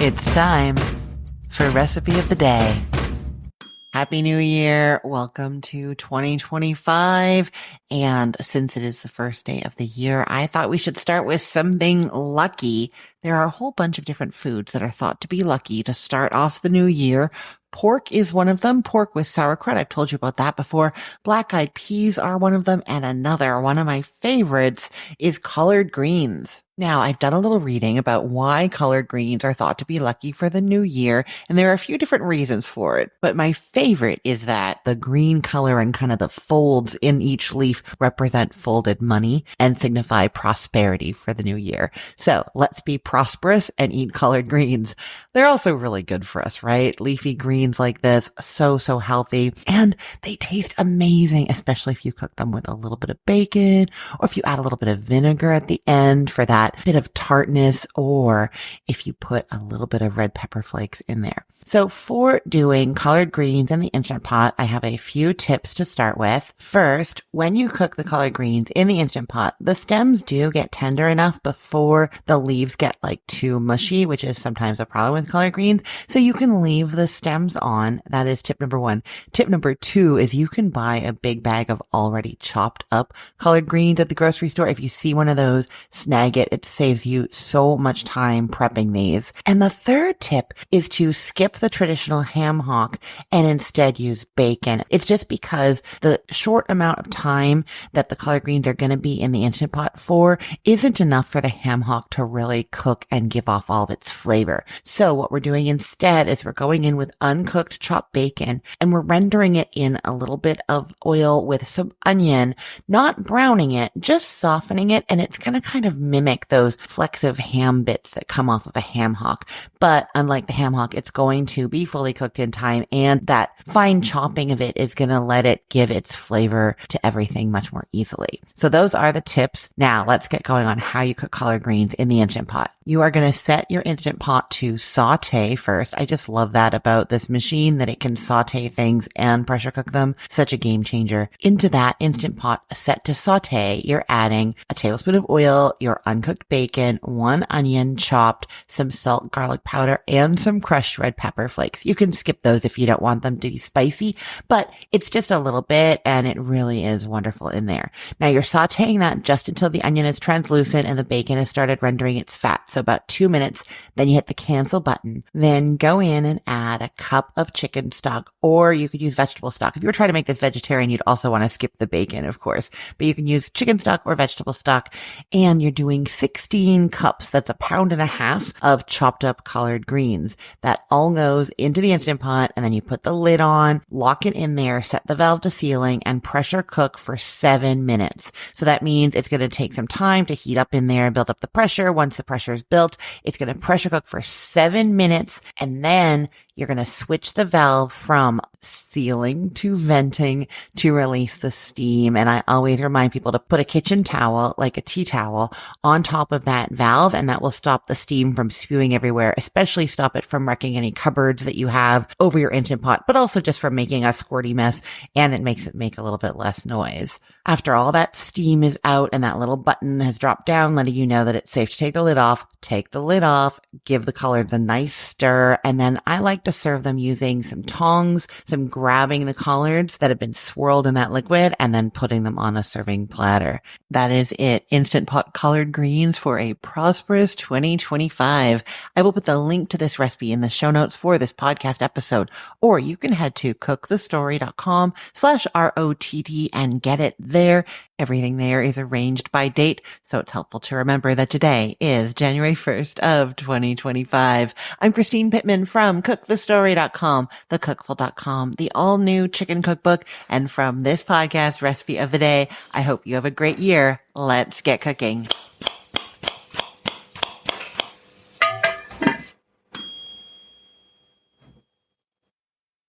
It's time for Recipe of the Day. Happy New Year. Welcome to 2025. And since it is the first day of the year, I thought we should start with something lucky. There are a whole bunch of different foods that are thought to be lucky to start off the new year. Pork is one of them. Pork with sauerkraut. I've told you about that before. Black-eyed peas are one of them. And another, one of my favorites, is collard greens. Now, I've done a little reading about why collard greens are thought to be lucky for the new year, and there are a few different reasons for it. But my favorite is that the green color and kind of the folds in each leaf represent folded money and signify prosperity for the new year. So let's be prosperous and eat collard greens. They're also really good for us, right? Leafy greens like this, so healthy, and they taste amazing, especially if you cook them with a little bit of bacon, or if you add a little bit of vinegar at the end for that bit of tartness, or if you put a little bit of red pepper flakes in there. So for doing collard greens in the Instant Pot, I have a few tips to start with. First, when you cook the collard greens in the Instant Pot, the stems do get tender enough before the leaves get like too mushy, which is sometimes a problem with collard greens. So you can leave the stems on. That is tip number one. Tip number two is you can buy a big bag of already chopped up collard greens at the grocery store. If you see one of those, snag it. It saves you so much time prepping these. And the third tip is to skip the traditional ham hock and instead use bacon. It's just because the short amount of time that the collard greens are going to be in the Instant Pot for isn't enough for the ham hock to really cook and give off all of its flavor. So what we're doing instead is we're going in with uncooked chopped bacon and we're rendering it in a little bit of oil with some onion, not browning it, just softening it, and it's going to kind of mimic those flecks of ham bits that come off of a ham hock. But unlike the ham hock, it's going to be fully cooked in time, and that fine chopping of it is going to let it give its flavor to everything much more easily. So those are the tips. Now let's get going on how you cook collard greens in the Instant Pot. You are going to set your Instant Pot to saute first. I just love that about this machine, that it can saute things and pressure cook them. Such a game changer. Into that Instant Pot set to saute, you're adding a tablespoon of oil, your uncooked bacon, 1 onion chopped, some salt, garlic powder, and some crushed red pepper flakes. You can skip those if you don't want them to be spicy, but it's just a little bit and it really is wonderful in there. Now you're sauteing that just until the onion is translucent and the bacon has started rendering its fat. So about 2 minutes, then you hit the cancel button. Then go in and add a cup of chicken stock, or you could use vegetable stock. If you were trying to make this vegetarian, you'd also want to skip the bacon, of course, but you can use chicken stock or vegetable stock. And you're doing 16 cups. That's 1.5 pounds of chopped up collard greens. That all goes into the Instant Pot, and then you put the lid on, lock it in there, set the valve to sealing, and pressure cook for 7 minutes. So that means it's going to take some time to heat up in there and build up the pressure. Once the pressure is built, it's going to pressure cook for 7 minutes, and then you're going to switch the valve from sealing to venting to release the steam. And I always remind people to put a kitchen towel, like a tea towel, on top of that valve, and that will stop the steam from spewing everywhere, especially stop it from wrecking any cupboards that you have over your Instant Pot, but also just from making a squirty mess, and it makes it make a little bit less noise. After all that steam is out and that little button has dropped down, letting you know that it's safe to take the lid off, take the lid off, give the collards a nice stir, and then I like to serve them using some tongs, some grabbing the collards that have been swirled in that liquid, and then putting them on a serving platter. That is it. Instant Pot collard greens for a prosperous 2025. I will put the link to this recipe in the show notes for this podcast episode, or you can head to cookthestory.com/ROTT and get it there. Everything there is arranged by date, so it's helpful to remember that today is January 1st of 2025. I'm Christine Pittman from cookthestory.com, thecookful.com, the all-new chicken cookbook, and from this podcast, Recipe of the Day. I hope you have a great year. Let's get cooking.